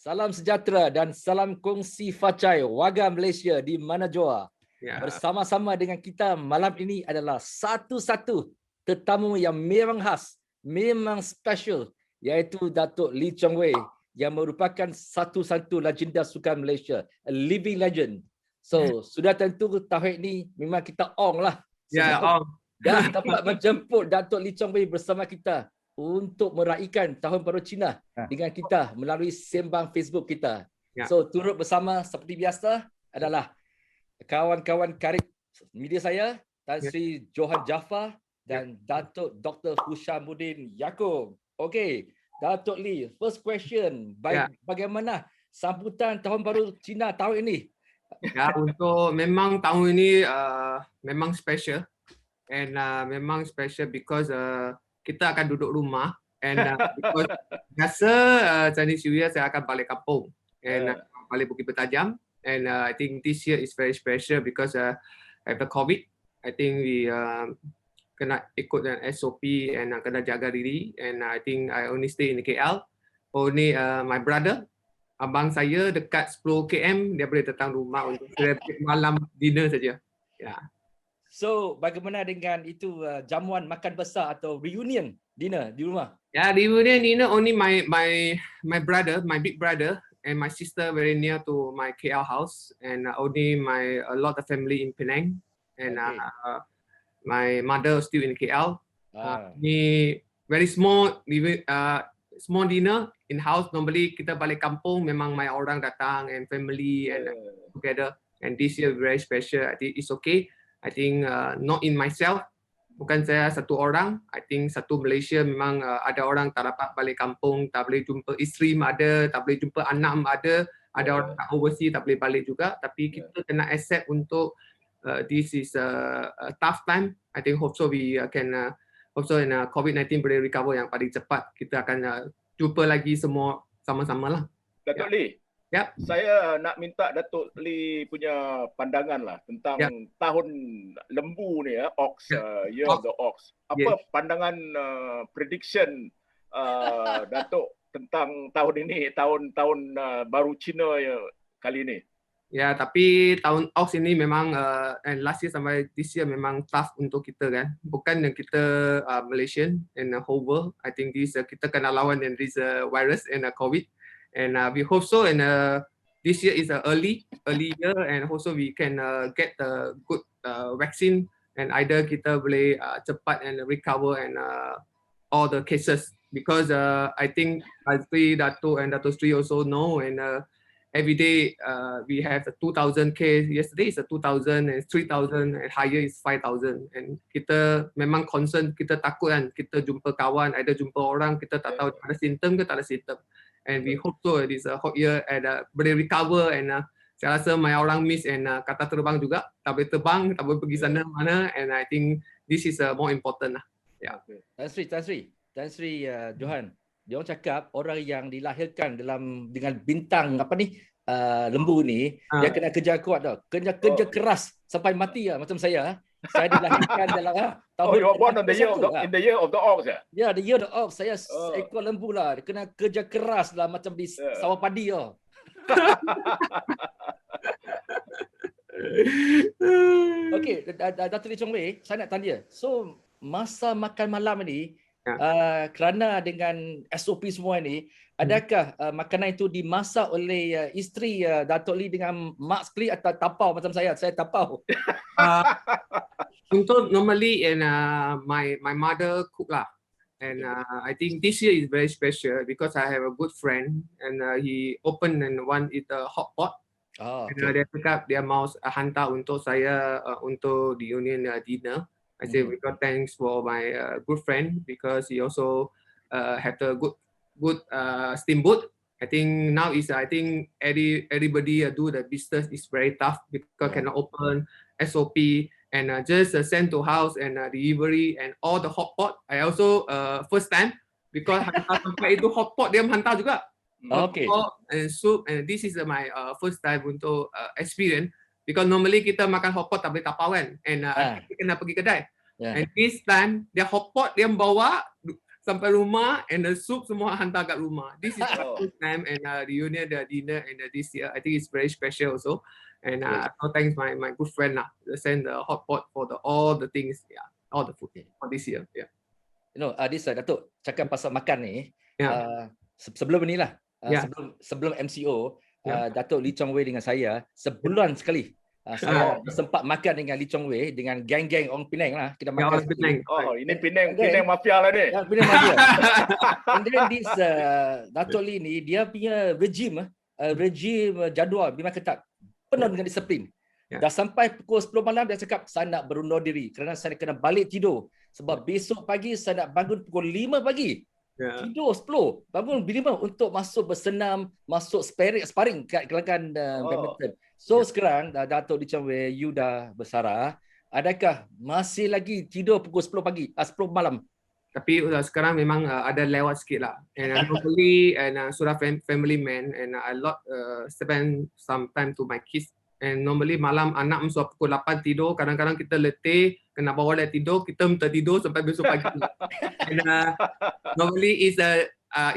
Salam sejahtera dan salam kongsi facai warga Malaysia di mana jua. Bersama-sama dengan kita malam ini adalah satu-satu tetamu yang memang khas, memang special, iaitu Datuk Lee Chong Wei yang merupakan satu-satu legenda sukan Malaysia, a living legend. So, sudah tentu tahun ini memang kita ong lah. Dah dapat menjemput Datuk Lee Chong Wei bersama kita untuk meraihkan Tahun Baru Cina dengan kita melalui sembang Facebook kita. So, turut bersama seperti biasa adalah kawan-kawan karib media saya, Tan Sri Johan Jaafar dan Datuk Dr. Hushamuddin Yaakob. Okey, Datuk Lee, first question, bagaimana sambutan Tahun Baru Cina tahun ini? Untuk memang tahun ini memang special and memang special because kita akan duduk rumah and because biasa Chinese New Year saya akan balik kampung and balik Bukit Bertajam and I think this year is very special because after COVID I think we kena ikut dengan SOP and kena jaga diri and I think I only stay in KL. Only my brother, abang saya dekat 10 km dia boleh datang rumah untuk celebrate malam dinner saja. So, bagaimana dengan itu jamuan makan besar atau reunion dinner di rumah? Reunion dinner only my brother, my big brother and my sister very near to my KL house and only a lot of family in Penang and my mother still in KL. Ni very small small dinner in house. Normally kita balik kampung memang my orang datang and family and together and this year very special. I think it's okay. I think not in myself, bukan saya satu orang. I think satu Malaysia memang ada orang tak dapat balik kampung, tak boleh jumpa isteri ada, tak boleh jumpa anak ada orang kat overseas tak boleh balik juga. Tapi kita kena accept untuk this is a tough time. I think hope so we can also in COVID-19 boleh recover yang paling cepat. Kita akan jumpa lagi semua sama-sama lah. Datuk Lee. Saya nak minta Datuk Lee punya pandangan lah tentang tahun lembu ni Ox, Year of the Ox. Apa pandangan prediction Datuk tentang tahun ini, tahun baru Cina kali ini? Tapi tahun Ox ini memang and last year sampai this year memang tough untuk kita kan. Bukan yang kita Malaysian and whole world. I think this kita kena lawan dengan this virus and COVID. And we hope so. And this year is early year, and also we can get the good vaccine, and either kita boleh cepat and recover and all the cases. Because I think Azri, Dato and Dato Sri also know, and every day we have 2,000 case. Yesterday is 2,000 and 3,000 and higher is 5,000. And kita memang concern, kita takut kan, kita jumpa kawan, ada jumpa orang, kita tak tahu ada simptom ke tak ada simptom. And we hope so this hot year and boleh recover and saya rasa my orang miss and kata terbang juga, tak boleh terbang, tak boleh pergi sana mana, and I think this is more important lah. Tan Sri Johan, dia orang cakap orang yang dilahirkan dengan bintang lembu ni dia kena kerja kuat tau, kerja keras sampai mati lah, macam saya. Saya dilahirkan dalam tahun you were born in the year of the ox. The year of the ox. Saya ekor lembu lah, kena kerja keras lah macam di sawah padi lah. Okey, Datuk Lee Chong Wei, saya nak tanya. So, masa makan malam ni kerana dengan SOP semua ni, adakah makanan itu dimasak oleh isteri Datuk Lee dengan mak sekali atau tapau macam saya? Saya tapau. Untuk normally and my mother cook lah, and I think this year is very special because I have a good friend and he open and one is a hot pot. And dia cakap dia mau hantar untuk saya untuk the union dinner. I say we got thanks for my good friend because he also have the good steamboat. I think now is everybody do the business is very tough because cannot open SOP and just send to house and delivery and all the hot pot. I also first time because hantar sampai itu hot pot dia hantar juga. Okay. And soup and this is my first time untuk experience because normally kita makan hot pot tak boleh tapau kan and kita kena pergi kedai. And this time dia hot pot dia bawa sampai rumah and the soup semua hantar kat rumah. This is the first time and reunion, the dinner and this year I think it's very special also. And so thanks my good friend lah, send the hot pot for all the things, all the food for this year. You know, this Datuk cakap pasal makan ni, sebelum ni lah, sebelum MCO, Datuk Lee Chong Wei dengan saya sebulan sekali. Saya sempat makan dengan Lee Chong Wei dengan geng-geng orang Penang lah. Kita makan. Penang. Oh, ini Penang mafia lah ni. Ya, Penang mafia. And then this Datuk Lee ni dia punya regime jadual memang ketat. Penuh dengan disiplin. Dah sampai pukul 10 malam dia cakap saya nak berundur diri kerana saya kena balik tidur sebab besok pagi saya nak bangun pukul 5 pagi. Tidur 10, bangun 5 untuk masuk bersenam, masuk sparring kat gelanggang badminton. So sekarang Datuk Lee Chong Wei, you dah bersara, adakah masih lagi tidur pukul 10 pagi, 10 malam? Tapi sekarang memang ada lewat sikit lah. And normally sudah family man and I spend some time to my kids. And normally malam anak masuk pukul 8 tidur, kadang-kadang kita letih, kena bawa dia tidur, kita minta tidur sampai besok pagi. And normally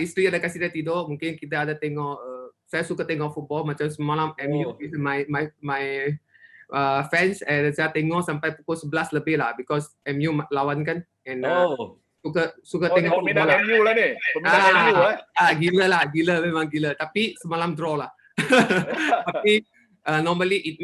isteri ada kasih dia tidur, mungkin kita ada tengok, saya suka tengok football macam semalam MU is my fans, and saya tengok sampai pukul 11 lebih lah because MU lawan kan. And suka tengok peminat MU lah ni. Peminat MU gila memang gila. Tapi semalam draw lah. Tapi normally it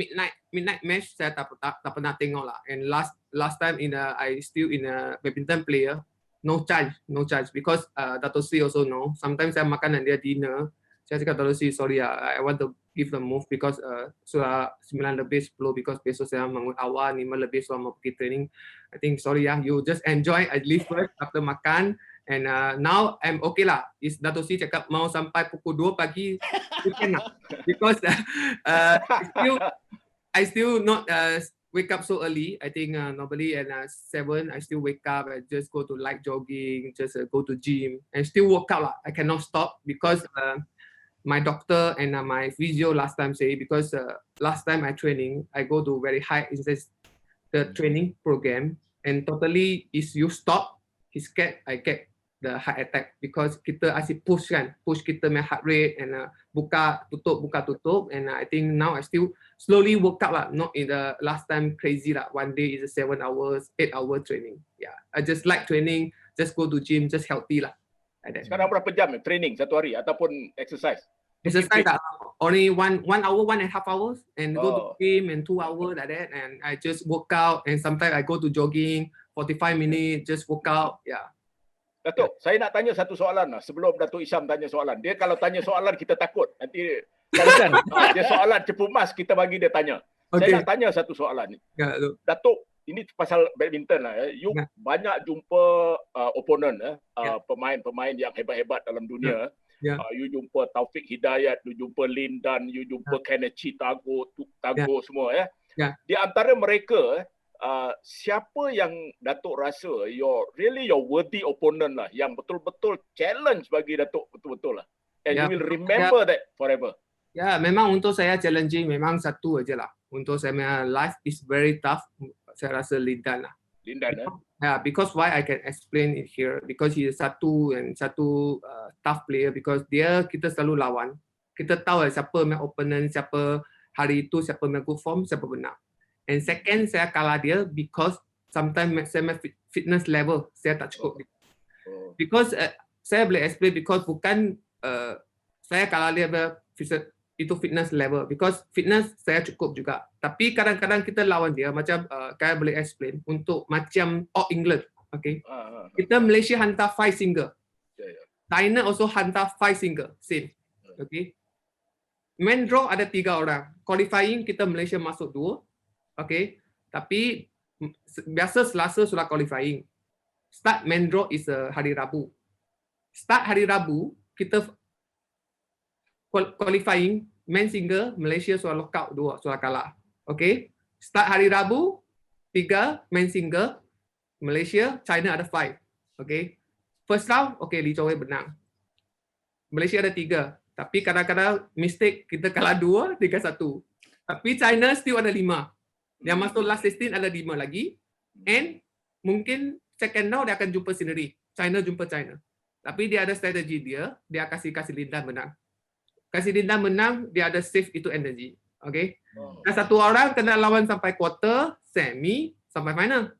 midnight match saya tak pernah tengok lah. And last time I still in a badminton player, no charge because Dato' Sri also know. Sometimes saya makan dan dia dinner. Saya cakap Dato' Sri, sorry I want to give the move because sudah 9 lebih 10 because besok saya bangun awal 5 lebih sudah mau pergi training. I think sorry you just enjoy. I leave first after makan. And now I'm okay lah. Is Dato' Sri cakap mau sampai pukul 2 pagi, you can lah. Because I still not wake up so early. I think normally at 7 I still wake up and just go to light jogging, just go to gym and still work out lah. I cannot stop because my doctor and my physio last time say because last time I training I go to very high intense the training program and totally is you stop, he scared I get the heart attack because kita asyik push kita my heart rate and buka tutup and I think now I still slowly work out lah, not in the last time crazy lah. One day is a 7 hours, 8 hour training. I just like training, just go to gym, just healthy lah. Sekarang berapa jam training satu hari ataupun exercise? Exercise only 1 hour, 1.5 hours and go to gym and 2 hours like that and I just work out and sometimes I go to jogging 45 minutes just work out. Datuk, saya nak tanya satu soalan lah sebelum Datuk Isham tanya soalan. Dia kalau tanya soalan kita takut. Nanti dia soalan cepu mas kita bagi dia tanya. Saya nak tanya satu soalan ni. Datuk, ini pasal badminton lah. You banyak jumpa opponent, pemain-pemain yang hebat-hebat dalam dunia. You jumpa Taufik Hidayat, you jumpa Lin Dan, you jumpa Kenichi Tago semua ya. Di antara mereka siapa yang Datuk rasa your worthy opponent lah, yang betul-betul challenge bagi Datuk betul-betul lah, and you will remember that forever? Memang untuk saya challenging memang satu aja lah. Untuk saya life is very tough. Saya rasa Lin Dan lah. Because why I can explain it here because he is satu tough player because kita selalu lawan. Kita tahu siapa main opponent, siapa hari itu siapa main good form, siapa benar. And second, saya kalah dia because sometimes saya fitness level saya tak cukup. Because saya boleh explain because bukan saya kalah dia itu fitness level because fitness saya cukup juga. Tapi kadang-kadang kita lawan dia macam saya boleh explain untuk macam All England, okay? Kita Malaysia hantar 5 single. China also hantar 5 single, same. Okay? Main draw ada 3 orang. Qualifying kita Malaysia masuk 2. Okay, tapi biasa Selasa sudah qualifying. Start main draw is hari Rabu. Start hari Rabu kita qualifying main single Malaysia sudah lockout 2 sudah kalah. Okay, start hari Rabu 3 main single Malaysia China ada 5. Okay, first round okay Lee Chong Wei menang. Malaysia ada 3, tapi kadang-kadang mistake kita kalah 2, 3-1. Tapi China still ada 5. Yang masuk last 16 ada 5 lagi. And mungkin second round dia akan jumpa sendiri. China jumpa China. Tapi dia ada strategi dia kasih Lindan menang. Kasih Lindan menang, dia ada save itu energy. Okay? Dan satu orang kena lawan sampai quarter, semi, sampai final.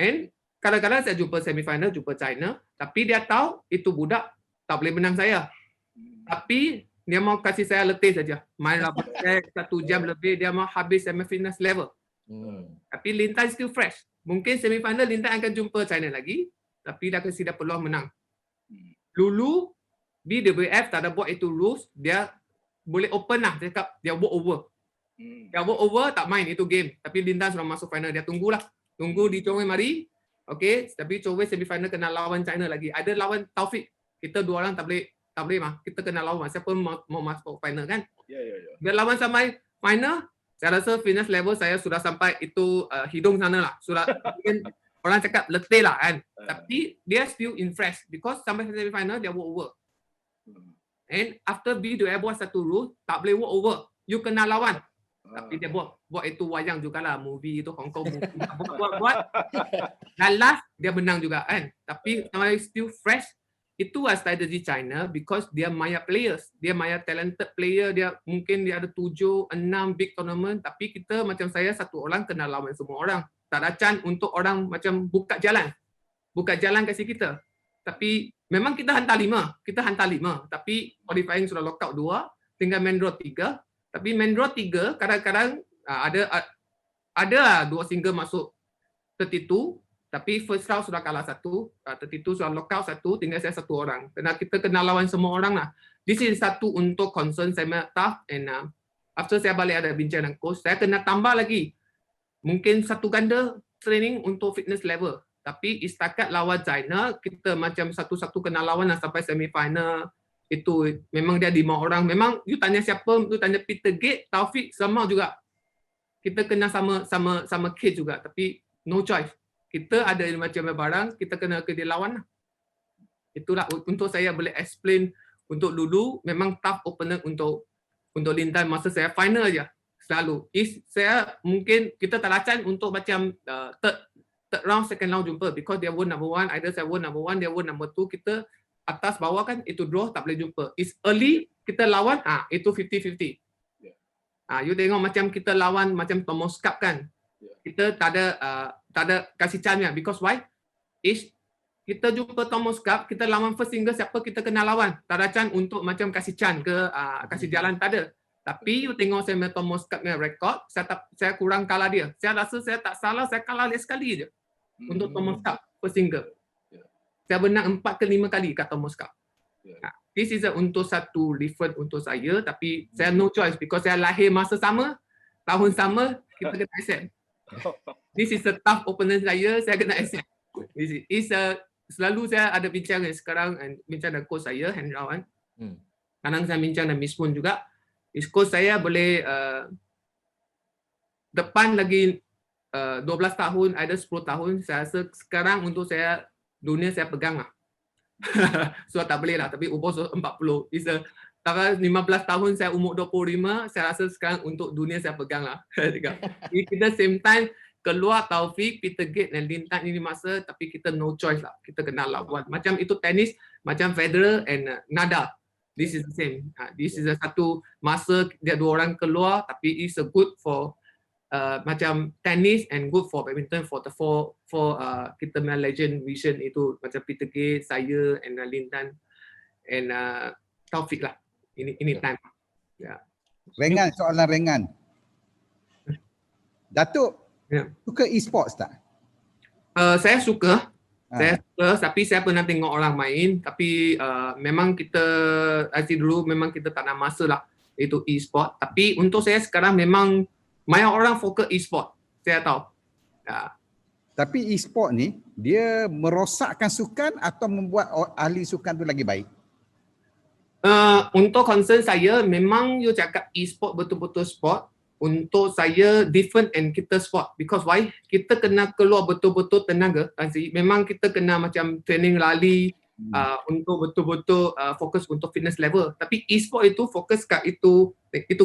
And kadang-kadang saya jumpa semi final, jumpa China, tapi dia tahu itu budak tak boleh menang saya. Tapi dia mau kasih saya letih saja. Main 1 jam lebih, dia mau habis semi-final level. Tapi Lintan still fresh. Mungkin semi-final Lintan akan jumpa China lagi, tapi dia kasih dia peluang menang. Dulu, BWF tak ada buat itu rules, dia boleh open lah. Dia cakap, dia walk over. Dia walk over, tak main, itu game. Tapi Lintan sudah masuk final, dia tunggulah. Tunggu di Chongwei mari. Okay, tapi Chongwei semi-final kena lawan China lagi. Ada lawan Taufik. Kita dua orang tak boleh mah. Kita kena lawan. Siapa mau masuk final kan? Dia lawan sampai final. Saya rasa fitness level saya sudah sampai itu hidung sana lah. Sudah mungkin orang cakap letih lah kan. Tapi dia still in fresh because sampai semi final dia walk over. And after BWF buat satu rule tak boleh walk over. You kena lawan. Tapi dia buat itu wayang jugalah, movie itu Hong Kong movie. buat. Dan last dia menang juga kan. Tapi sampai still fresh. Itu strategi China because dia maya players, dia maya talented player, dia mungkin dia ada 7, 6 big tournament, tapi kita macam saya satu orang kena lawan semua orang. Tak ada chance untuk orang macam buka jalan kasih kita. Tapi memang kita hantar 5, tapi qualifying sudah lockout 2, tinggal main draw 3. Tapi main draw 3 kadang-kadang ada 2 single masuk 32. Tapi first round sudah kalah 1, 32 sudah lockout 1, tinggal saya 1 orang. Karena kita kena lawan semua orang lah. This is satu untuk concern saya tough, and after saya balik ada bincang dengan coach, saya kena tambah lagi. Mungkin 1 ganda training untuk fitness level. Tapi setakat lawan China, kita macam satu-satu kena lawan lah sampai semi-final. Itu memang dia 5 orang. Memang you tanya siapa, you tanya Peter Gate, Taufik, sama juga. Kita kena sama kid juga, tapi no choice. Kita ada macam barang, kita kena dia lawan lah. Itulah untuk saya boleh explain untuk dulu memang tough opponent untuk Lintan masa saya final aja selalu. Saya mungkin kita tak lacan untuk macam third round, second round jumpa because dia won number 1, either saya won number 1, dia won number 2, kita atas bawah kan itu draw tak boleh jumpa. Is early kita lawan itu 50-50. You tengok macam kita lawan macam Thomas Cup kan. Kita tak ada kasih chance because why? Kita jumpa Thomas Cup, kita lawan first single siapa kita kena lawan. Tak ada chance untuk macam kasih chance ke kasih jalan, tak ada. Tapi you tengok saya Thomas Cup punya record, saya kurang kalah dia. Saya rasa saya tak salah, saya kalah dia sekali je untuk Thomas Cup first single. Saya menang 4 ke 5 kali kat Thomas Cup. This is untuk satu different untuk saya, tapi saya no choice because saya lahir masa sama, tahun sama, kita kena accept. This is a tough opponent saya kena accept. Selalu saya ada bincang sekarang, bincang dengan coach saya, Hendrawan. Kadang saya bincang dengan Miss Moon juga. Coach saya boleh depan lagi 12 tahun, ada 10 tahun. Saya rasa sekarang untuk saya, dunia saya pegang lah. So tak boleh lah, tapi umur 40. Kalau 15 tahun saya umur 25, saya rasa sekarang untuk dunia saya pegang lah. Kita same time keluar Taufik, Peter Gate dan Lintan ini masa, tapi kita no choice lah. Kita kena lawan. Macam itu tenis, macam Federer and Nadal. This is the same. This is satu masa dia 2 orang keluar, tapi it's a good for macam tenis and good for badminton for the four kita punya legend vision itu macam Peter Gate, saya and Lintan and Taufik lah. Ini time. Ringan, soalan ringan. Datuk, suka e-sports tak? Saya suka. Tapi saya pernah tengok orang main. Tapi memang kita, dulu memang kita tak nak masa lah itu e-sport. Tapi untuk saya sekarang memang banyak orang fokus e-sport. Saya tahu. Tapi e-sport ni, dia merosakkan sukan atau membuat ahli sukan tu lagi baik? Untuk concern saya, memang you cakap e-sport betul-betul sport. Untuk saya, different and kita sport. Because why? Kita kena keluar betul-betul tenaga. Memang kita kena macam training lari untuk betul-betul fokus untuk fitness level. Tapi e-sport itu fokus kat itu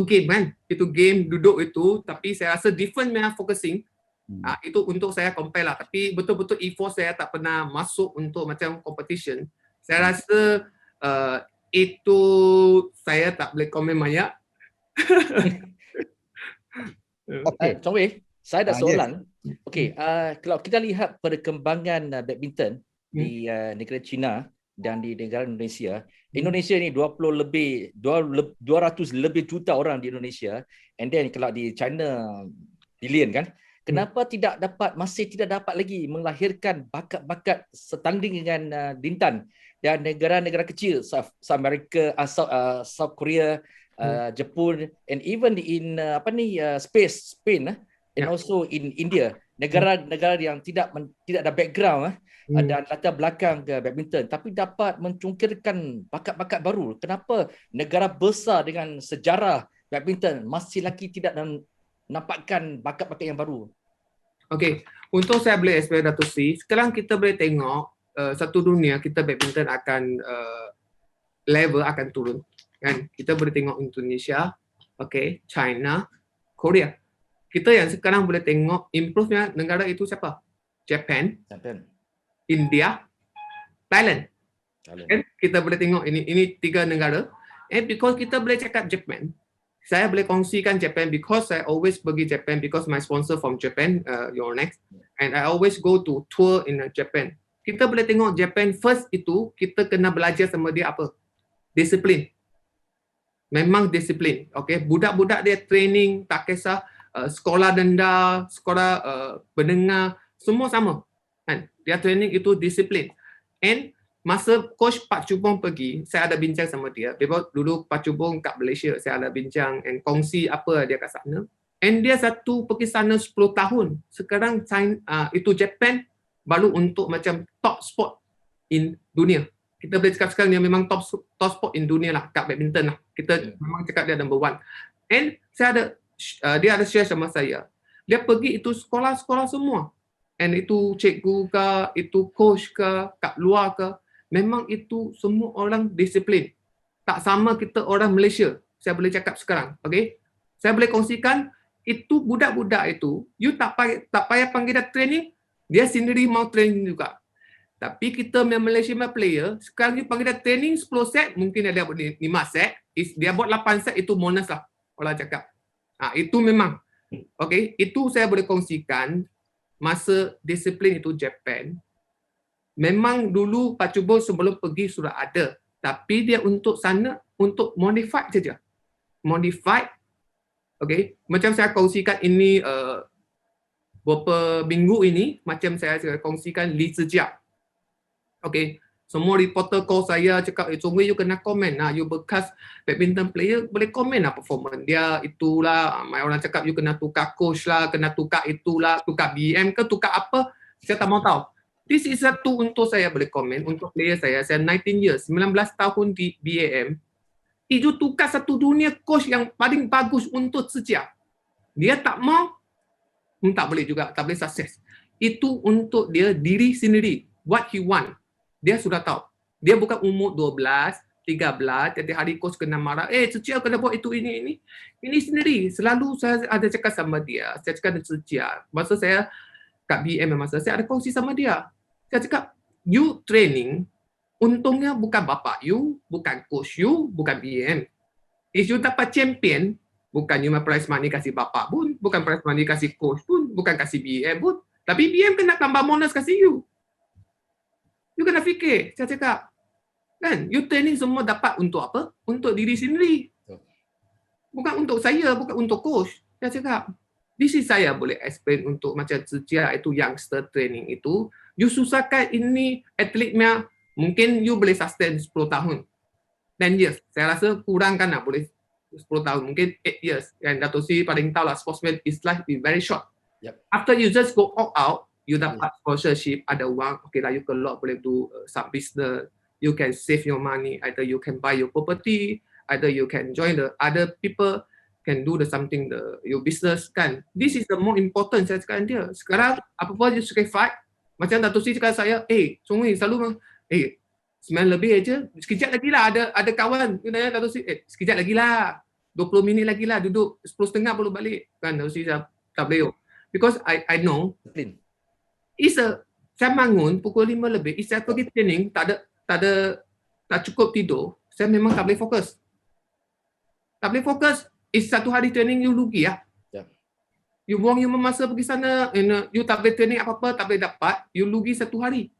game kan. Itu game, duduk itu. Tapi saya rasa different punya focusing. Itu untuk saya compare lah. Tapi betul-betul e-force saya tak pernah masuk untuk macam competition. Saya rasa itu saya tak boleh komen banyak. Okay. Chong Wei, saya ada soalan. Yes. Okey, kalau kita lihat perkembangan badminton di negara China dan di negara Indonesia. Indonesia ni 200 lebih juta orang di Indonesia, and then kalau di China billion kan. Kenapa masih tidak dapat lagi melahirkan bakat-bakat setanding dengan Bintan dan negara-negara kecil South America, South Korea, Jepun, and even in Spain and also in India, negara-negara yang tidak ada background dan latar belakang ke badminton, tapi dapat mencungkirkan bakat-bakat baru. Kenapa negara besar dengan sejarah badminton masih lagi tidak nampakkan bakat-bakat yang baru? Okey, untuk saya boleh explain Dato' Sri, sekarang kita boleh tengok satu dunia kita badminton akan level akan turun. Kan? Kita boleh tengok Indonesia, okey, China, Korea. Kita yang sekarang boleh tengok improve-nya negara itu siapa? Japan. India, Thailand. And kita boleh tengok ini 3 negara. And because kita boleh cakap Japan, saya boleh kongsikan Japan because I always pergi Japan because my sponsor from Japan, Yonex, and I always go to tour in Japan. Kita boleh tengok Japan first itu kita kena belajar sama dia apa? Disiplin. Memang disiplin. Okay, budak-budak dia training tak kisah sekolah rendah, sekolah menengah, semua sama. Kan? Dia training itu disiplin. And masa coach Pak Chubong pergi, saya ada bincang sama dia. Dulu Pak Chubong kat Malaysia, saya ada bincang and kongsi apa dia kat sana. And dia pergi sana 10 tahun. Sekarang itu Japan baru untuk macam top sport in dunia. Kita boleh cakap sekarang dia memang top sport in dunia lah kat badminton lah. Kita memang cakap dia number 1. And dia ada share sama saya. Dia pergi itu sekolah-sekolah semua. And itu cikgu ke, itu coach ke, kat luar ke, memang itu semua orang disiplin. Tak sama kita orang Malaysia. Saya boleh cakap sekarang. Okay? Saya boleh kongsikan, itu budak-budak itu, you tak payah panggil dia training, dia sendiri mau training juga. Tapi kita Malaysia player, sekarang you panggil dia training 10 set, mungkin dia buat 5 set, dia buat 8 set, itu bonus lah. Orang cakap. Itu memang. Okay? Itu saya boleh kongsikan, masa disiplin itu Japan. Memang dulu Pak Chubong sebelum pergi sudah ada. Tapi dia untuk sana, untuk modify saja. Modify. Okay. Macam saya kongsikan ini beberapa minggu ini, macam saya kongsikan Li Zijia. Okay. Semua reporter call saya cakap, Chong Wei you kena komen lah. You bekas badminton player, boleh komen lah performance dia, itulah. Orang cakap you kena tukar coach lah, kena tukar itulah, tukar BM ke, tukar apa. Saya tak mau tahu. This is satu untuk saya boleh komen. Untuk player saya 19 years, 19 tahun di BAM. Itu tukar satu dunia coach yang paling bagus untuk Zijia. Dia tak mau, tak boleh juga, tak boleh sukses. Itu untuk dia diri sendiri. What he want. Dia sudah tahu. Dia bukan umur 12, 13, tiap hari coach kena marah. Zijia kena buat itu, ini. Ini sendiri. Selalu saya ada cakap sama dia. Saya cakap dengan Zijia. Masa saya kat BM, masa saya ada kongsi sama dia. Saya cakap, you training, untungnya bukan bapak you, bukan coach you, bukan BM. If you dapat champion, bukan you prize money kasih bapak pun, bukan prize money kasih coach pun, bukan kasih BM pun. Tapi BM kena tambah bonus kasih you. You kena fikir, saya cakap. Kan, you training semua dapat untuk apa? Untuk diri sendiri. Bukan untuk saya, bukan untuk coach. Saya cakap, this is saya boleh explain untuk macam Zijia itu youngster training itu. You susahkan ini atletnya, mungkin you boleh sustain 10 tahun. 10 years. Saya rasa kurang kan lah, boleh 10 tahun. Mungkin 8 years. Yang Dato' Sri paling tahu lah, sportsman is life be very short. Yep. After you just go all out, you dapat sponsorship, ada wang, okay lah, you keluar boleh do some business, you can save your money, either you can buy your property, either you can join the other people, can do the something, your business kan. This is the more important saya cakap dia. Sekarang, apa-apa you sacrifice, macam Dato' Sri cakap saya, Chong Wei selalu, 9 lebih aja, sekejap lagi lah, ada kawan, Dato' Sri, sekejap lagi lah, 20 minit lagi lah, duduk 10.30 baru balik, kan Dato' Sri tak boleh. Because I know Disiplin. Saya bangun pukul 5 lebih, saya pergi training, tak cukup tidur, saya memang tak boleh fokus. Tak boleh fokus. Satu hari training you rugi ya. You buang you masa pergi sana, you tak boleh training apa-apa, tak boleh dapat, you rugi satu hari.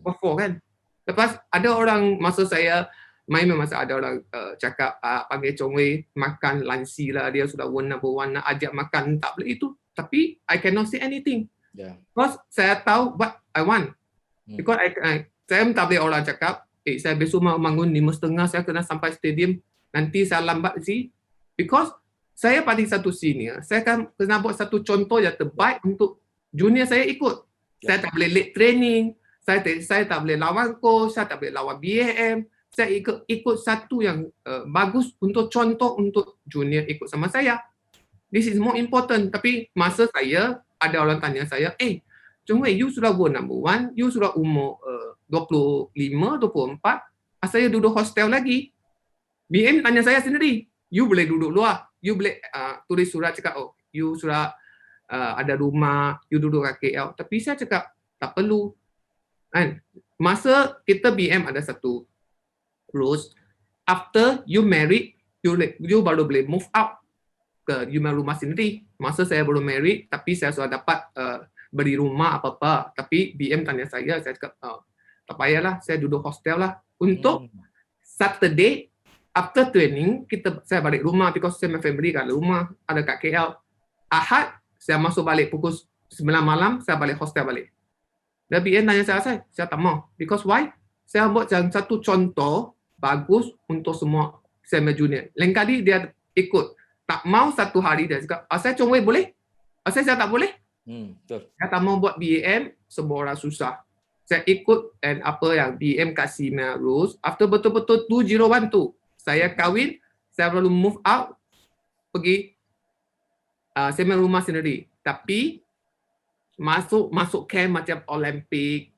Before kan. Lepas ada orang masa saya main masa ada orang cakap panggil Chong Wei makan lansi lah, dia sudah warna-warna ajak makan, tak boleh itu. Tapi I cannot say anything. Because saya tahu what I want. Because saya tak boleh orang cakap, saya besok mau bangun 5:30, saya kena sampai stadium, nanti saya lambat sih. Because saya pada satu senior, saya kan kena buat satu contoh yang terbaik untuk junior saya ikut. Saya tak boleh late training, saya tak boleh lawan coach, saya tak boleh lawan BAM. Saya ikut satu yang bagus untuk contoh untuk junior ikut sama saya. This is more important. Tapi masa saya, ada orang tanya saya, Chong Wei, you sudah world number 1, you sudah umur 25, 24, saya duduk hostel lagi. BM tanya saya sendiri, you boleh duduk luar, you boleh tulis surat cakap, you sudah ada rumah, you duduk kat KL. Tapi saya cakap, tak perlu. Kan? Masa kita BM ada satu rules, after you married, you baru boleh move out ke you rumah sendiri. Masa saya belum married, tapi saya sudah dapat beli rumah apa-apa. Tapi BM tanya saya cakap, tak payahlah, saya duduk hostel lah. Untuk Saturday, after training, saya balik rumah because saya family kat rumah, ada kat KL. Ahad, saya masuk balik pukul 9 malam, saya balik hostel balik. Dan BM tanya saya tak mau. Because why? Saya buat satu contoh bagus untuk semua senior junior. Lain kali dia ikut. Tak mau satu hari dia cakap, saya Chong Wei boleh? Saya tak boleh? Betul. Saya tak mau buat BAM, semua orang susah. Saya ikut and apa yang BM kasih rules. After betul-betul 2012, saya kahwin, saya baru move out, pergi saya main rumah sendiri. Tapi masuk camp macam Olympic,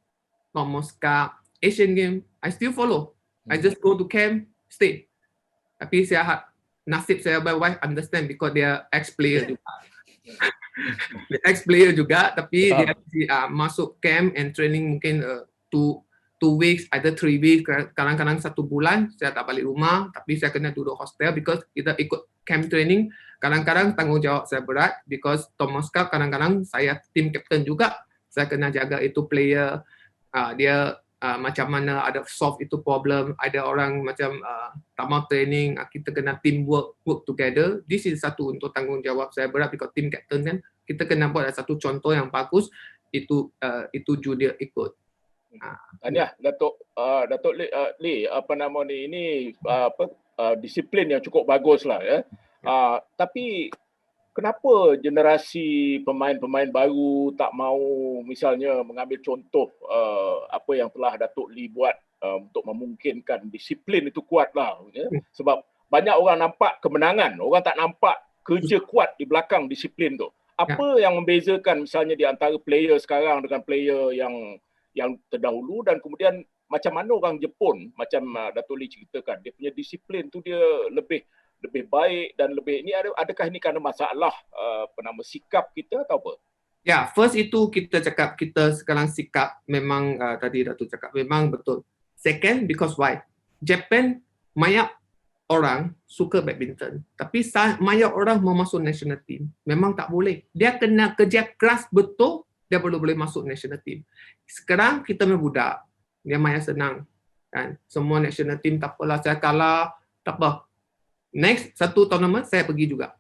Thomas Cup, Asian Games, I still follow. I just go to camp, stay. Tapi saya nasib saya my wife understand because dia ex-player juga. Ex-player juga, tapi dia masuk camp and training mungkin 2 weeks, either 3 weeks, kadang-kadang 1 bulan, saya tak balik rumah, tapi saya kena duduk hostel because kita ikut camp training. Kadang-kadang tanggungjawab saya berat because Thomas Cup kadang-kadang saya team captain juga. Saya kena jaga itu player, dia macam mana ada solve itu problem, ada orang macam tak mau training, kita kena teamwork, work together. This is satu untuk tanggungjawab saya berat because team captain kan, kita kena buat satu contoh yang bagus, itu junior ikut. Tahniah Datuk Lee, apa nama ni, ini disiplin yang cukup bagus lah ya. Tapi kenapa generasi pemain-pemain baru tak mahu misalnya mengambil contoh apa yang telah Datuk Lee buat untuk memungkinkan disiplin itu kuat lah. Ya? Sebab banyak orang nampak kemenangan, orang tak nampak kerja kuat di belakang disiplin tu. Apa yang membezakan misalnya di antara player sekarang dengan player yang terdahulu, dan kemudian macam mana orang Jepun, macam Datuk Lee ceritakan, dia punya disiplin tu dia lebih baik dan lebih, ini adakah ini kerana masalah sikap kita atau apa? Ya, first itu kita cakap kita sekarang sikap memang tadi Datuk cakap memang betul. Second, because why? Japan banyak orang suka badminton, tapi banyak orang mau masuk national team memang tak boleh. Dia kena kerja keras betul, dia baru boleh masuk national team. Sekarang kita budak, dia main senang kan. Semua national team tak apalah, saya kalah tak apa. Next satu tournament saya pergi juga.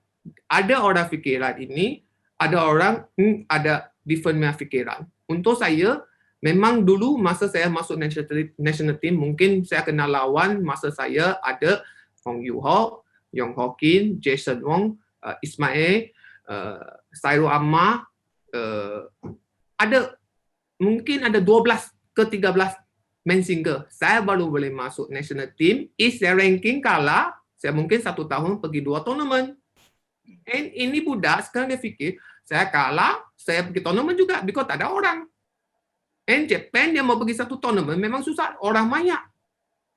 Ada orang fikiran ini, ada orang ada different fikiran. Untuk saya memang dulu masa saya masuk national team mungkin saya kena lawan masa saya ada Hong Yu Ho, Yong Ho Kin, Jason Wong, Ismail, Sairul Ammar, ada mungkin ada 12 ke 13 main single. Saya baru boleh masuk national team. Saya ranking kalah. Saya mungkin 1 tahun pergi 2 tournament. And ini budak sekarang dia fikir, saya kalah, saya pergi tournament juga because tak ada orang. And Japan dia mau pergi 1 tournament memang susah, orang banyak.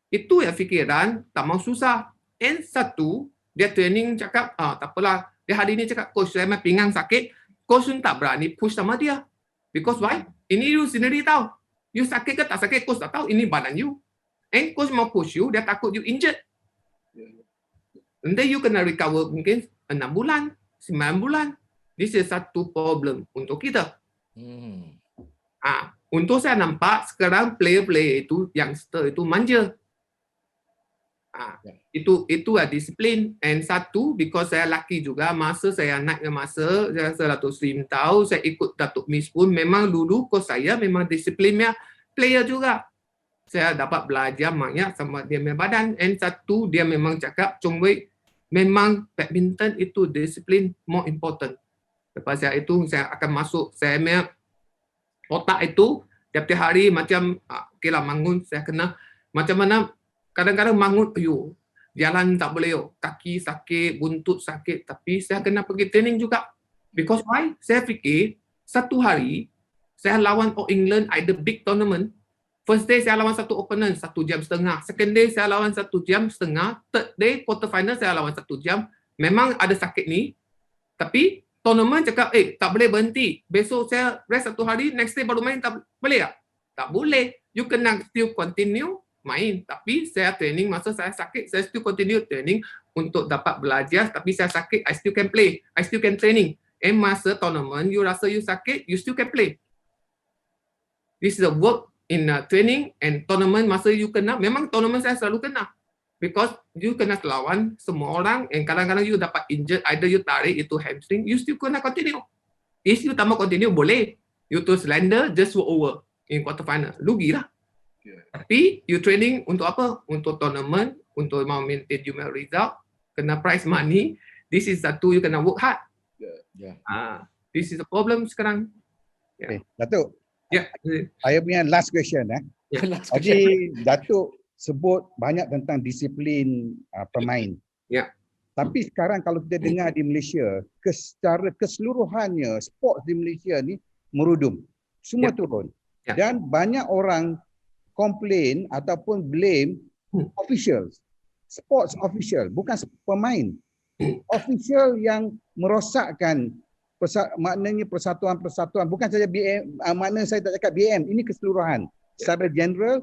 Itu ya fikiran, tak mau susah. And satu, dia training cakap, tak apalah. Dia hari ini cakap, coach saya pinggang sakit. coach pun tak berani push sama dia. Because why? Ini you sendiri tahu. You sakit ke tak sakit, coach tak tahu. Ini badan you. And coach mau push you, dia takut you injured. And then you kena recover mungkin 6 bulan, 9 bulan. This is satu problem untuk kita. Untuk saya nampak sekarang player-player itu, youngster itu manja. Itu disiplin. And satu, because saya laki juga, masa saya naik masa, saya Datuk Sri tahu, saya ikut Datuk Miss pun, memang dulu coach saya memang disiplinnya player juga. Saya dapat belajar banyak sama dia punya badan. And satu, dia memang cakap, Chong Wei, memang badminton itu disiplin more important. Lepas itu, saya akan masuk, saya punya otak itu, tiap-tiap hari macam, okeylah bangun, saya kena, macam mana, kadang-kadang bangun, jalan tak boleh, kaki sakit, buntut sakit, tapi saya kena pergi training juga. Because why? Saya fikir, satu hari, saya lawan All England, either big tournament, first day saya lawan satu opponent, 1 jam setengah. Second day saya lawan 1 jam setengah. Third day, quarter final saya lawan 1 jam. Memang ada sakit ni, tapi tournament cakap, tak boleh berhenti. Besok saya rest 1 hari, next day baru main, tak boleh tak? Tak boleh. You kena still continue main. Tapi saya training, masa saya sakit, saya still continue training untuk dapat belajar. Tapi saya sakit, I still can play. I still can training. And masa tournament, you rasa you sakit, you still can play. This is a work in training and tournament. Masa you kena, memang tournament saya selalu kena. Because you kena lawan semua orang and kadang-kadang you dapat injured, either you tarik itu hamstring, you still kena continue. If you tak mau continue, boleh. You too slender, just walk over in quarter final. Rugilah. Tapi you training untuk apa? Untuk tournament, untuk mau maintain you result, kena prize money. This is satu, you kena work hard. This is the problem sekarang. Okay, Datuk. Ya. Saya punya last question. Jadi Datuk sebut banyak tentang disiplin pemain. Ya. Tapi sekarang kalau kita dengar di Malaysia, secara keseluruhannya sport di Malaysia ni merudum. Semua turun. Dan banyak orang komplain ataupun blame officials. Sports official, bukan pemain. Official yang merosakkan maknanya persatuan-persatuan, bukan saja BM, makna saya tak cakap BM, ini keseluruhan. Secara general,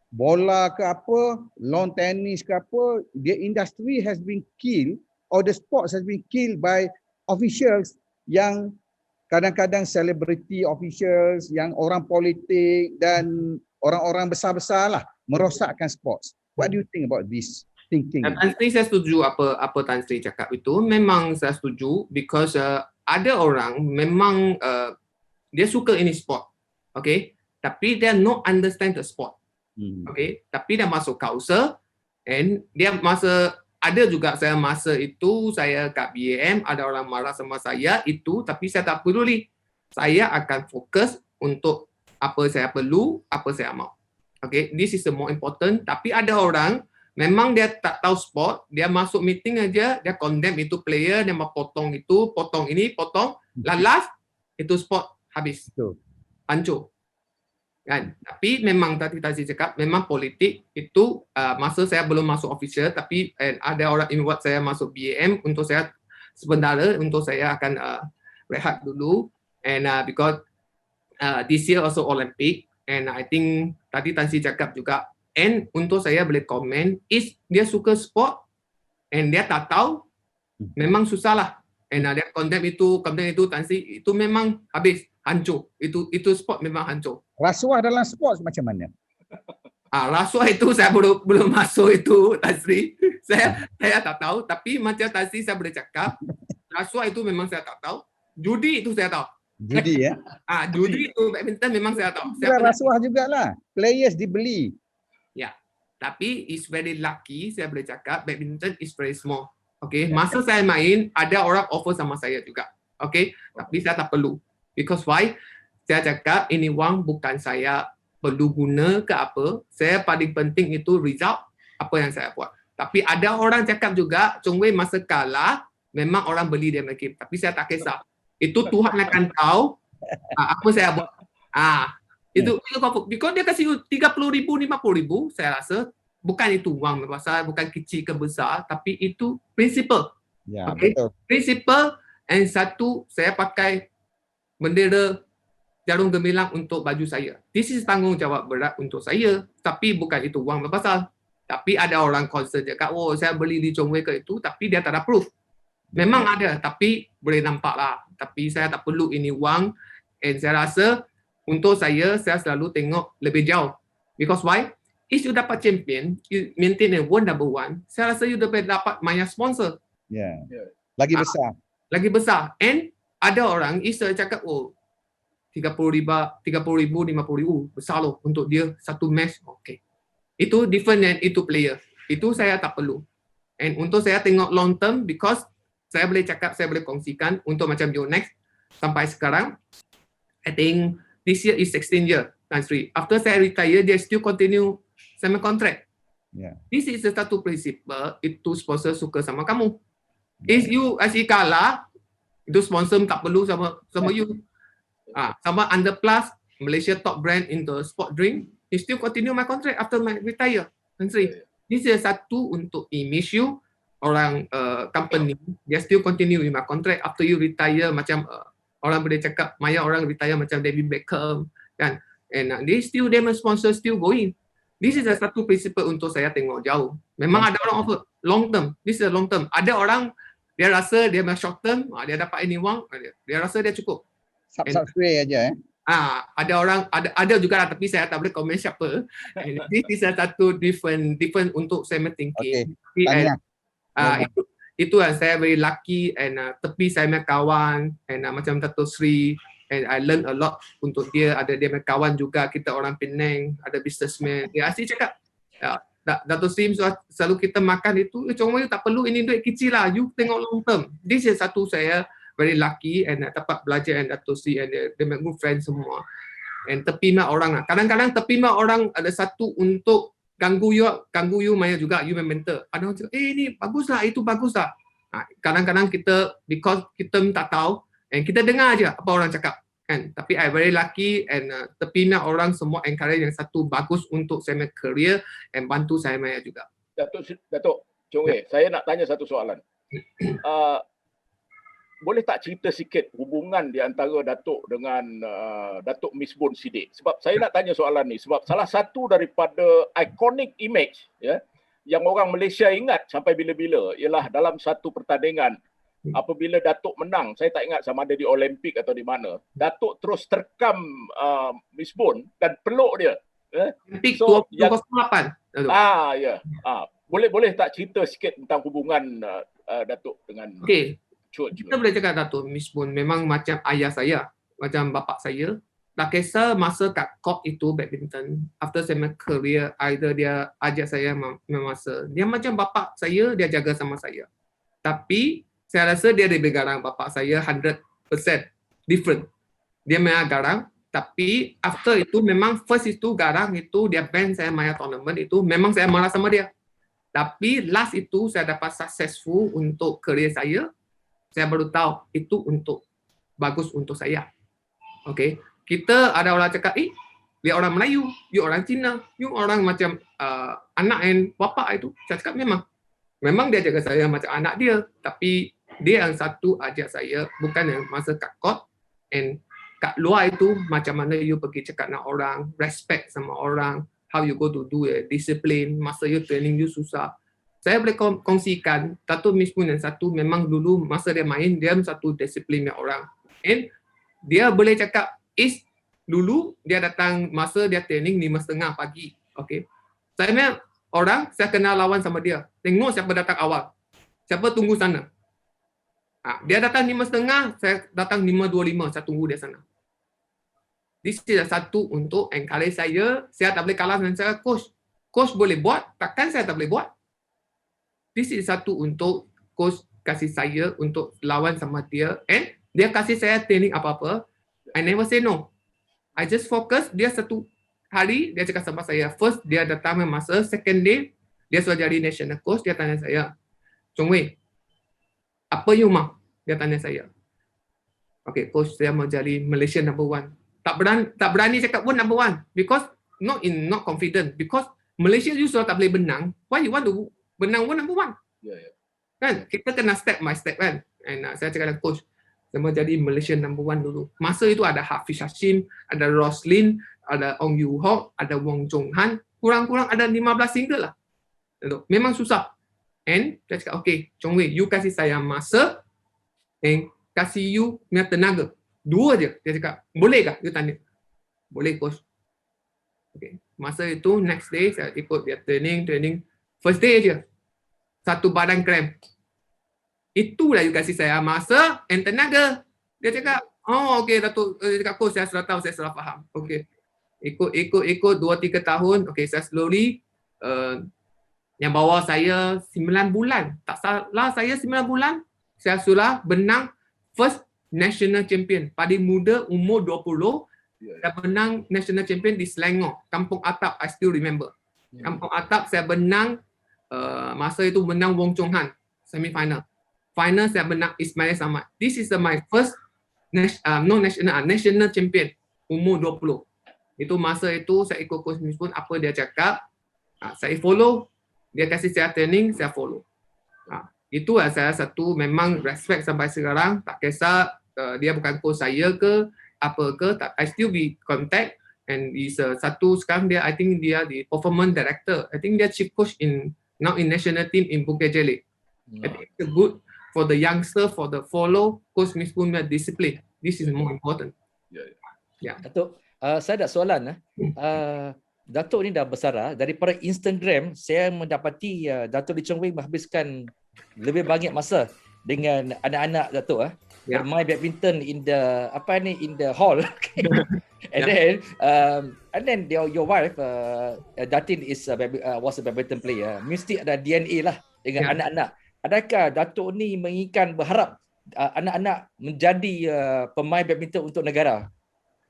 bola ke apa, lawn tennis ke apa, the industry has been killed or the sports has been killed by officials yang kadang-kadang celebrity officials, yang orang politik dan orang-orang besar-besar lah merosakkan sports. What do you think about this thinking? Tan Sri, saya setuju apa Tan Sri cakap itu. Memang saya setuju because ada orang memang dia suka ini sport, okay, tapi dia not understand the sport, okay, tapi dia masuk kausa and dia ada juga saya masa itu saya kat BAM ada orang marah sama saya itu, tapi saya tak peduli, saya akan fokus untuk apa saya perlu, apa saya mau, okay, this is the more important. Tapi ada orang memang dia tak tahu sport, dia masuk meeting aja, dia condemn itu player, dia mau potong itu, potong ini, potong, lalas, itu sport habis. Hancur. Kan? Tapi memang tadi cakap, memang politik itu, masa saya belum masuk official, tapi ada orang invite saya masuk BAM, untuk saya sebentar, untuk saya akan rehat dulu, and because this year also Olympic, and I think tadi Tan Sri cakap juga, and untuk saya boleh komen, is dia suka sport and dia tak tahu, memang susah lah. And dia condemn itu Tan Sri, itu memang habis, hancur. Itu sport memang hancur. Rasuah dalam sport macam mana? Rasuah itu saya belum masuk itu, Tan Sri. Saya tak tahu, tapi macam Tan Sri saya boleh cakap, rasuah itu memang saya tak tahu. Judi itu saya tahu. Judi ya? Judi itu badminton memang saya tahu. Rasuah jugalah. Players dibeli. Ya, tapi is very lucky saya boleh cakap badminton is very small. Okay, masa saya main ada orang offer sama saya juga. Okay, tapi saya tak perlu. Because why? Saya cakap ini wang bukan saya perlu guna ke apa. Saya paling penting itu result apa yang saya buat. Tapi ada orang cakap juga, Chong Wei masa kalah memang orang beli dia game. Tapi saya tak kisah. Itu Tuhan akan tahu apa saya buat. Itu because dia kasih 30,000, 50,000, saya rasa bukan itu wang besar, bukan kecil ke besar, tapi itu principle. Ya, okay? Betul. Principle, and satu saya pakai bendera jarum gemilang untuk baju saya. This is tanggungjawab berat untuk saya. Tapi bukan itu wang berpasal. Tapi ada orang concern cakap, oh saya beli di Chong Wei ke itu, tapi dia tak ada proof. Memang ada, tapi boleh nampak lah. Tapi saya tak perlu ini wang. And saya rasa untuk saya selalu tengok lebih jauh. Because why? If you dapat champion, you maintain a world number 1, saya rasa you dapat banyak sponsor. Yeah. Lagi besar. Lagi besar. And ada orang Isa cakap, oh 30,000, 50,000, besar loh untuk dia satu match. Okay. Itu different than itu player. Itu saya tak perlu. And untuk saya tengok long term, because saya boleh cakap, saya boleh kongsikan untuk macam Yonex sampai sekarang, I think this year is 16 year. After saya retire, dia still continue sama kontrak. Yeah. This is the satu prinsipal, itu sponsor suka sama kamu. If you asyik kalah, itu sponsor tak perlu sama you. Sama Under Plus, Malaysia top brand into sport drink, you still continue my contract after my retire. This is satu untuk image you, orang company, dia still continue with my contract after you retire. Macam orang boleh cakap, Maya orang retire macam David Beckham, kan? And they still, their sponsor still going. This is satu prinsipal untuk saya tengok jauh. Memang ada orang offer long term. This is a long term. Ada orang dia rasa dia short term, dia dapat ini wang, dia rasa dia cukup. Subscribe aja ada orang ada juga lah, tapi saya tak boleh komen siapa. This is satu different untuk saya thinking. Okay. Itu yang saya very lucky and tepi saya punya kawan and macam Dato' Sri. And I learn a lot untuk dia. Ada dia punya kawan juga, kita orang Penang, ada businessman. Dia asyik cakap, Dato' Sri selalu kita makan itu, cuma you tak perlu ini duit kecil lah, you tengok long term. This is satu saya very lucky and dapat belajar and Dato' Sri and dia punya good friend semua. And tepi mak orang lah. Kadang-kadang tepi mak orang ada satu untuk ganggu you Maya juga, you mentor. Ada orang cakap, ini bagus lah, itu bagus lah. Kadang-kadang kita, because kita tak tahu, and kita dengar aja apa orang cakap, kan. Tapi I very lucky and tepi nak orang semua encourage yang satu bagus untuk saya punya career and bantu saya Maya juga. Datuk Chong Wei, saya nak tanya satu soalan. Boleh tak cerita sikit hubungan di antara Datuk dengan Datuk Misbun Sidek? Sebab saya nak tanya soalan ni sebab salah satu daripada iconic image yang orang Malaysia ingat sampai bila-bila ialah dalam satu pertandingan apabila Datuk menang, saya tak ingat sama ada di Olimpik atau di mana, Datuk terus terkam Misbun dan peluk dia. Olimpik 2008. Boleh tak cerita sikit tentang hubungan Datuk dengan kita boleh cakap Datuk Misbun memang macam ayah saya, macam bapa saya. Tak kisah masa kat court itu badminton, after saya career, either dia ajak saya masa, dia macam bapa saya, dia jaga sama saya. Tapi saya rasa dia lebih garang bapa saya 100% different. Dia memang garang, tapi after itu memang first itu garang itu dia ban saya Maya tournament itu memang saya marah sama dia. Tapi last itu saya dapat successful untuk career saya. Saya baru tahu itu untuk bagus untuk saya. Okay. Kita ada orang cakap, dia orang Melayu, you orang Cina, you orang macam anak and bapa itu. Saya cakap memang dia jaga saya macam anak dia, tapi dia yang satu ajak saya, bukan yang masa kat court and kat luar itu macam mana you pergi cakap dengan orang, respect sama orang, how you go to do discipline, masa you training you susah. Saya boleh kongsikan, Datuk Misbun yang satu memang dulu masa dia main, dia satu disiplin orang. And dia boleh cakap, dulu dia datang masa dia training 5:30 pagi. Okay. Saya orang, saya kenal lawan sama dia. Tengok siapa datang awal. Siapa tunggu sana. Dia datang 5:30, saya datang 5:25, saya tunggu dia sana. This is satu untuk encourage saya tak boleh kalah dengan saya, coach. Coach boleh buat, takkan saya tak boleh buat. This is satu untuk coach kasih saya untuk lawan sama dia and dia kasih saya training apa-apa. I never say no. I just focus, dia satu hari, dia cakap sama saya. First, dia datang masa, second day, dia sudah jadi national coach, dia tanya saya, Chong Wei, apa you mau? Dia tanya saya. Okay, coach, saya mau jadi Malaysia number 1. Tak berani cakap pun number 1. Because, not confident. Because, Malaysia you sudah tak boleh benang. Why you want to benang pun number 1? Kan? Kita kena step by step kan. And saya cakap dengan coach, Semua jadi Malaysia number 1 dulu. Masa itu ada Hafiz Hashim, ada Roslyn, ada Ong Yu Hock, ada Wong Chong Han. Kurang-kurang ada 15 single lah. Memang susah. And saya cakap, okay, Chong Wei, you kasih saya masa and kasih you punya tenaga. 2 je. Dia cakap, boleh kah? Dia tanya. Boleh, coach. Okay. Masa itu, next day, saya ikut dia training. First day je. 1 badan krem. Itulah you kasih saya masa and tenaga. Dia cakap, oh okay Datuk. Dia cakap, coach, saya sudah tahu, saya sudah faham. Okay. Ikut 2-3 tahun. Okay, saya slowly yang bawa saya 9 bulan. Tak salah saya 9 bulan, saya sudah menang first national champion. Pada muda umur 20, saya menang national champion di Selangor, Kampung Atap, I still remember. Kampung Atap saya menang, masa itu menang Wong Chong Han, semi-final. Final saya menang Ismail Samad. This is my first national champion, umur 20. Itu masa itu saya ikut coach Mispun, apa dia cakap, saya follow. Dia kasih saya training, saya follow. Itu saya satu memang respect sampai sekarang. Tak kisah dia bukan coach saya ke apa ke, I still be contact. And is satu sekarang dia, I think dia di performance director. I think dia chief coach now in national team in Bukit Jalil. I think it's good for the youngster, for the follow coach Mispun discipline. This is more important. Datuk, saya ada soalan. Datuk ni dah besar daripada Instagram, saya mendapati Datuk Lee Chong Wei menghabiskan lebih banyak masa dengan anak-anak Datuk bermain badminton in the hall. And then your wife Datin was a badminton player. Mesti ada DNA lah dengan anak-anak. Adakah Datuk ni berharap anak-anak menjadi pemain badminton untuk negara?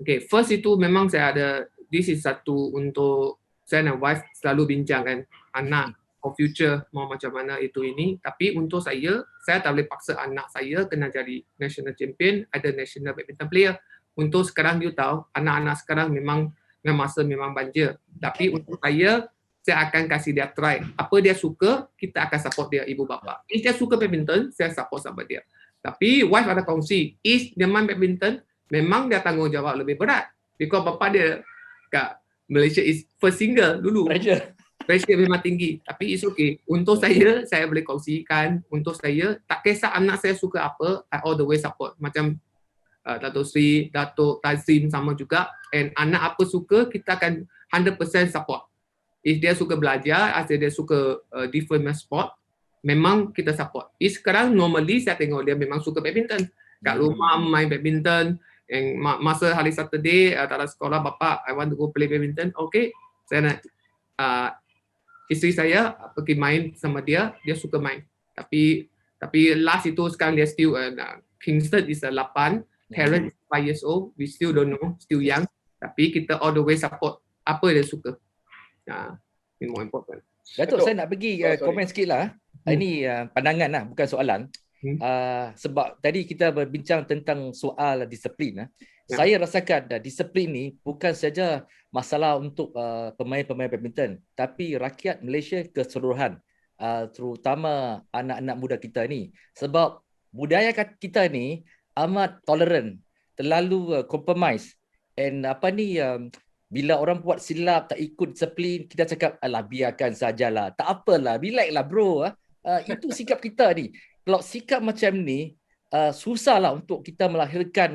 Okay, first itu memang saya ada. This is satu untuk saya dan wife selalu bincang kan, anak for future mau macam mana itu ini. Tapi untuk saya tak boleh paksa anak saya kena jadi national champion, ada national badminton player. Untuk sekarang you tahu, anak-anak sekarang memang masa memang banjir. Tapi untuk saya akan kasih dia try. Apa dia suka, kita akan support dia, ibu bapa. If dia suka badminton, saya support sama dia. Tapi wife ada kongsi, if dia main badminton, memang dia tanggungjawab lebih berat. Because bapa dia kat Malaysia is first single dulu. Pressure memang tinggi. Tapi it's okay. Untuk saya boleh kongsikan. Untuk saya, tak kisah anak saya suka apa, I all the way support. Macam Datuk Sri, Datuk Tazim sama juga. And anak apa suka, kita akan 100% support. If dia suka belajar, atau dia suka different sport, memang kita support. Sekarang normally saya tengok dia memang suka badminton. Kat rumah main badminton. Yang masa hari Saturday tak ada sekolah, bapa I want to go play badminton. Okay, saya nak isteri saya pergi main sama dia suka main. Tapi last itu sekarang dia still Kingston is 8, Terence is 5 years old, we still don't know, still young. Tapi kita all the way support apa dia suka. Ini more important. Datuk, saya nak pergi komen sikit lah. Ini pandangan lah, bukan soalan. Sebab tadi kita berbincang tentang soal disiplin. Saya rasakan disiplin ni bukan saja masalah untuk pemain-pemain badminton, tapi rakyat Malaysia keseluruhan, terutama anak-anak muda kita ni. Sebab budaya kita ni amat tolerant, terlalu compromise. And bila orang buat silap, tak ikut disiplin, kita cakap, alah biarkan sajalah, tak apalah, relax lah bro. Itu sikap kita ni. Kalau sikap macam ni, susahlah untuk kita melahirkan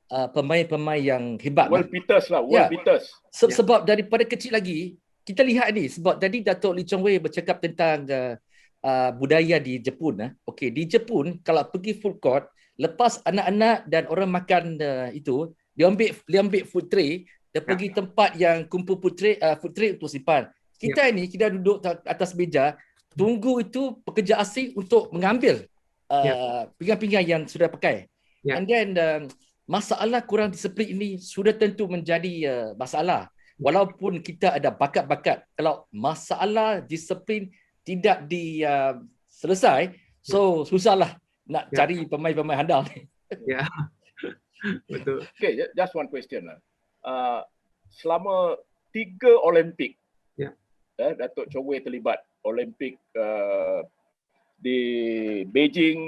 pemain-pemain yang hebat. World beaters lah, world beaters. Sebab daripada kecil lagi, kita lihat ni, sebab tadi Datuk Lee Chong Wei bercakap tentang budaya di Jepun. Okey, di Jepun, kalau pergi full court, lepas anak-anak dan orang makan itu, dia ambil food tray, dia pergi tempat yang kumpul food tray untuk simpan. Kita ni, kita duduk atas meja, tunggu itu pekerja asing untuk mengambil pinggan-pinggan yang sudah pakai. And then masalah kurang disiplin ini sudah tentu menjadi masalah. Walaupun kita ada bakat-bakat, kalau masalah disiplin tidak diselesai, so susahlah nak cari pemain-pemain handal. Betul. Okay, just one question lah. Selama 3 Olimpik, Datuk Chong Wei terlibat. Olimpik di Beijing,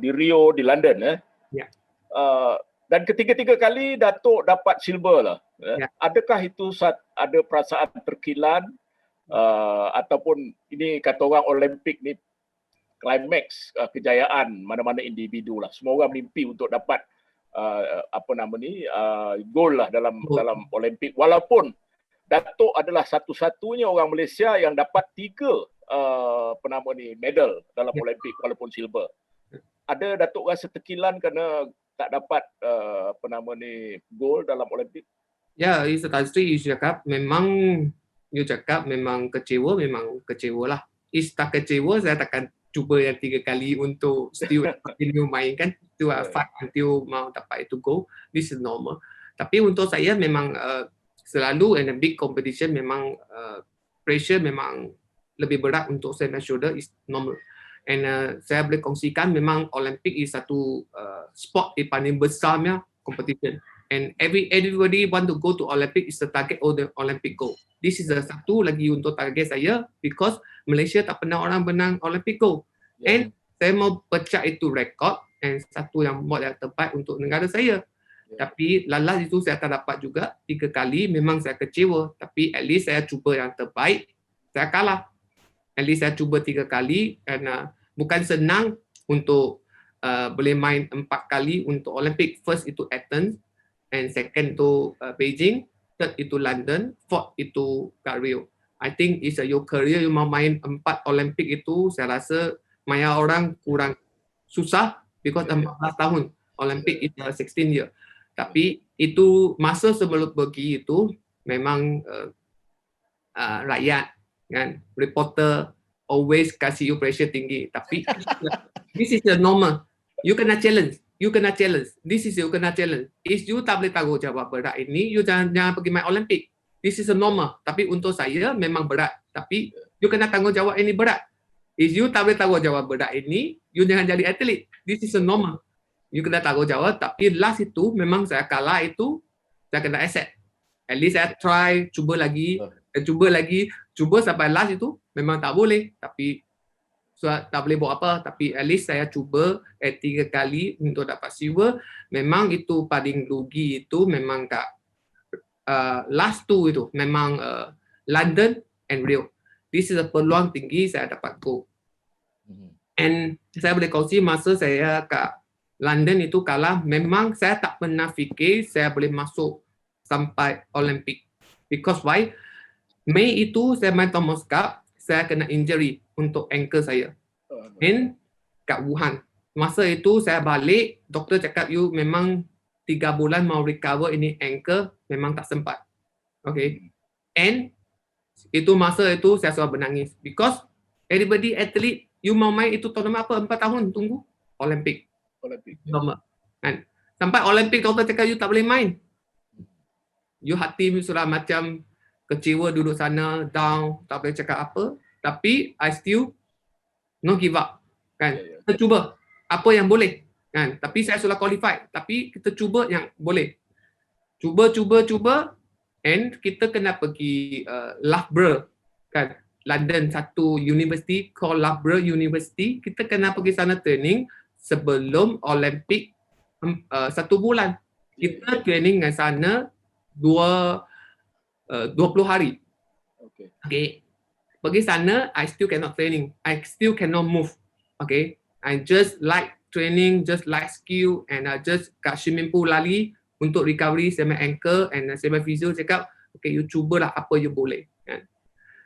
di Rio, di London. Ya. Dan ketiga-tiga kali Datuk dapat silver lah. Ya. Adakah itu ada perasaan terkilan ataupun ini kata orang Olimpik ni climax kejayaan mana-mana individu lah. Semua orang mimpi untuk dapat gol lah dalam Olimpik. Walaupun Datuk adalah satu-satunya orang Malaysia yang dapat 3 medal dalam Olimpik walaupun silver. Ada Datuk rasa terkilan kerana tak dapat gol dalam Olimpik? Ya, itu tadi you cakap memang kecewa lah. Tak kecewa, saya takkan cuba yang 3 kali untuk still continue main kan. Itu fight until mau dapat itu goal. This is normal. Tapi untuk saya memang selalu in a big competition memang pressure memang lebih berat untuk saya shoulder is normal. And saya boleh kongsikan memang Olympic is satu sport yang paling besarnya competition. And everybody want to go to Olympic is the target of the Olympic gold. This is satu lagi untuk target saya because Malaysia tak pernah orang menang Olympic gold. And saya mau pecah itu rekod and satu yang buat yang terbaik untuk negara saya. Tapi lalas itu saya tak dapat juga 3 kali, memang saya kecewa. Tapi at least saya cuba yang terbaik, saya kalah. At least saya cuba 3 kali dan bukan senang untuk boleh main 4 kali untuk Olympic. First itu Athens, and second itu Beijing, third itu London, fourth itu Rio. I think it's your career, you mau main 4 Olympic itu, saya rasa banyak orang kurang susah because 14 tahun. Olympic is 16 year. Tapi itu masa sebelum pergi itu memang rakyat kan, reporter always kasih you pressure tinggi. Tapi this is the normal. You kena challenge. This is you kena challenge. If you tak boleh tanggungjawab berat ini, you jangan pergi main Olympic. This is a normal. Tapi untuk saya memang berat. Tapi you kena tanggungjawab ini berat. If you tak boleh tanggungjawab berat ini, you jangan jadi atlet. This is a normal. You kena tanggungjawab. Tapi last itu memang saya kalah itu, saya kena accept. At least saya try, cuba lagi, cuba sampai last itu memang tak boleh. Tapi tak boleh buat apa. Tapi at least saya cuba 3 kali untuk dapat silver. Memang itu paling rugi itu memang kat last 2 itu memang London and Rio. This is a peluang tinggi saya dapat go. And saya boleh kongsi masa saya kat London itu kalah, memang saya tak pernah fikir saya boleh masuk sampai Olympic. Because why? Mei itu saya main Thomas Cup, saya kena injury untuk ankle saya. And kat Wuhan. Masa itu saya balik, doktor cakap you memang 3 bulan mau recover ini ankle, memang tak sempat. Okay. And itu masa itu saya sudah menangis. Because everybody athlete, you mau main itu tournament apa? 4 tahun tunggu Olympic. Normal. Kan? Sampai Olympic doktor cakap you tak boleh main. You hati sudah macam kecewa duduk sana, down, tak boleh cakap apa. Tapi I still no give up. Kan? Kita cuba apa yang boleh. Kan? Tapi saya sudah qualified. Tapi kita cuba yang boleh. Cuba. And kita kena pergi Loughborough. Kan? London, satu university called Loughborough University. Kita kena pergi sana training sebelum Olympic 1 bulan. Kita training dengan sana 20 hari. Okay. Pergi sana, I still cannot training. I still cannot move. Okay. I just like training, just like skill, and I just kat swimming pool lali untuk recovery saya ankle, and saya physio cakap, okay, you cubalah apa you boleh. Kan?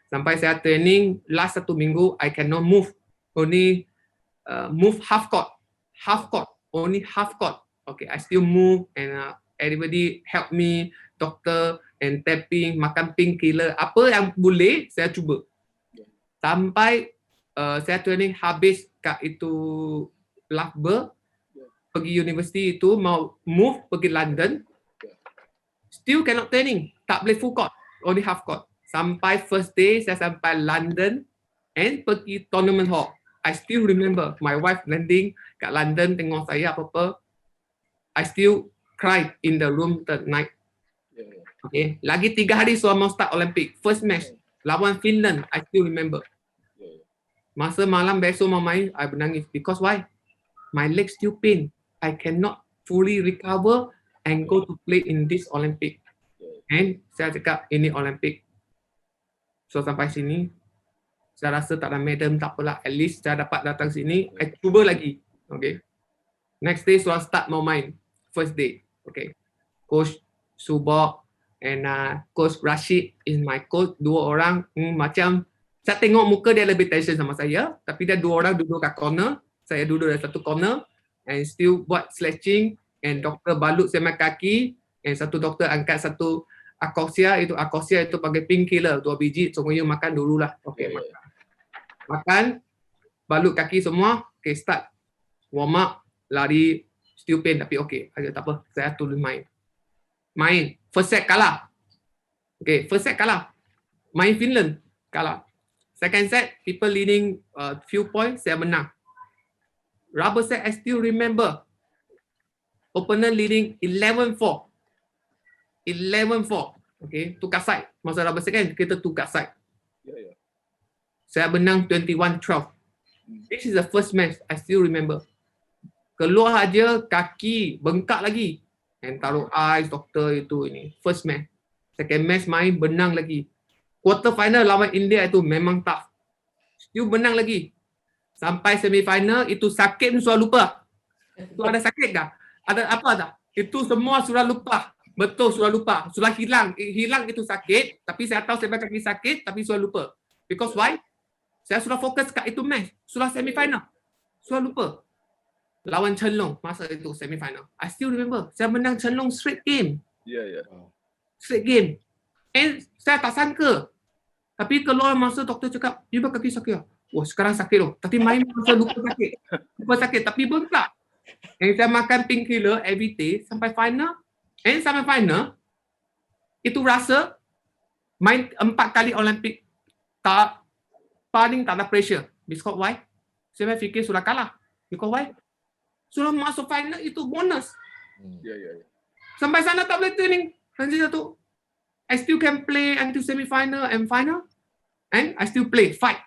Sampai saya training, last 1 minggu, I cannot move. Only move half court. Only half court. Okay, I still move and everybody help me, doctor and tapping, makan painkiller, apa yang boleh saya cuba. Sampai saya training habis kat itu Loughborough, pergi university itu mau move pergi London, still cannot training, tak boleh full court, only half court. Sampai first day saya sampai London and pergi tournament hall. I still remember my wife landing kat London tengok saya apa-apa. I still cried in the room that night. Okay. Lagi 3 hari sebelum start Olympic. First match lawan Finland. I still remember. Masa malam besok mau main, I menangis. Because why? My leg still pain. I cannot fully recover and go to play in this Olympic. And saya cakap ini Olympic. So sampai sini, saya rasa tak ada medal, tak apalah. At least saya dapat datang sini, I cuba lagi. Okay. Next day, so I start more main. First day. Okay. Coach Subok and Coach Rashid is my coach. Dua orang macam, saya tengok muka dia lebih tension sama saya. Tapi dia dua orang duduk kat corner. Saya duduk di satu corner. And still buat stretching. And doktor balut saya kaki. And satu doktor angkat satu Akosia itu pakai painkiller 2 biji, so you makan dululah. Okey, makan, balut kaki semua, okay, start warm up, lari, still pain tapi okey, tak apa, saya turun main, first set kalah. Okay, first set kalah, main Finland kalah. Second set, people leading few points, saya menang. Rubber set, I still remember, opponent leading 11-4. 11-4. Okay, tukar side. Masa rubber set kan, kita tukar side. Saya menang 21-12. This is the first match, I still remember. Keluar aja, kaki bengkak lagi. And taruh ice, doktor itu ini. First match. Second match main, benang lagi. Quarter final lawan India itu memang tough. Still benang lagi. Sampai semi-final, itu sakit sudah lupa. Itu ada sakit kah? Ada apa tak? Itu semua sudah lupa. Betul, sudah lupa. Sudah hilang. Hilang itu sakit. Tapi saya tahu saya kaki sakit, tapi sudah lupa. Because why? Saya sudah fokus kat itu match. Sudah semi-final. Sudah lupa. Lawan Chen Long masa itu semi-final. I still remember. Saya menang Chen Long straight game. Straight game. And saya tak sangka. Tapi keluar masa doktor cakap, you kaki sakit. Wah, sekarang sakit loh. Tapi main masa lupa sakit. Lupa sakit. Tapi bengkak. And saya makan painkiller every day sampai final. And sampai final, itu rasa main 4 kali Olympic paling tak ada pressure. Because why? Saya fikir sudah kalah. Because why? Sudah masuk final itu bonus. Sampai sana tak boleh training. Nanti satu, I still can play until semi-final and final. And I still play, fight.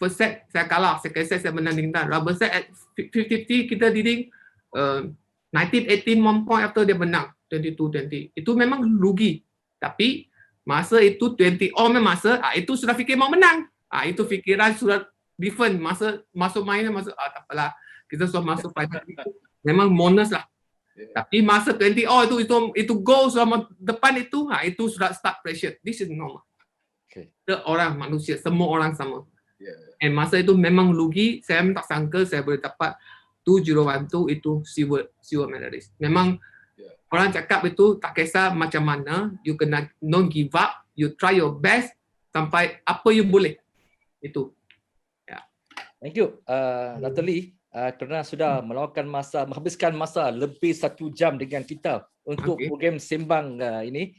First set saya kalah, second set saya menang dengan rubber set at 50-50 kita leading 19-18 1 point after dia menang 22-20. Itu memang rugi. Tapi masa itu 20 masa itu sudah fikir mau menang. Itu fikiran sudah different. Masa masuk main masa tak apalah. Kita sudah masuk final itu memang bonus lah. Tapi masa 20 itu goal selama depan itu sudah start pressure. This is normal. Kita orang manusia, semua orang sama. And masa itu memang rugi. Saya tak sangka saya boleh dapat 2012 itu silver medalist. Memang orang cakap itu tak kisah macam mana, you kena don't give up, you try your best sampai apa you boleh. Itu. Thank you, Dr. Lee, kerana sudah menghabiskan masa lebih 1 jam dengan kita untuk program sembang ini.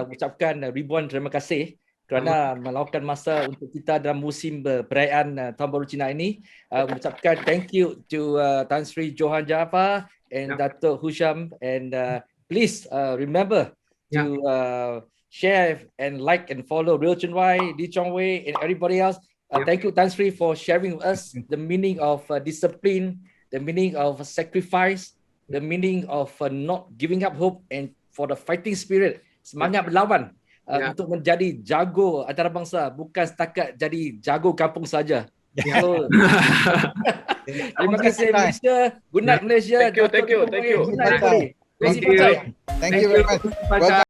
Ucapkan ribuan terima kasih kerana meluangkan masa untuk kita dalam musim perayaan Tahun Baru Cina ini. Mengucapkan thank you to Tan Sri Johan Jaafar and Dato' Husham, and please remember to share and like and follow Real Chen Wai, Lee Chong Wei and everybody else. Thank you Tan Sri for sharing with us the meaning of discipline, the meaning of sacrifice, the meaning of not giving up hope, and for the fighting spirit, semangat berlawan. Untuk menjadi jago antarabangsa, bukan setakat jadi jago kampung saja. So, terima kasih Malaysia. Good night Malaysia. Thank you. Good night everybody. Thank you very much.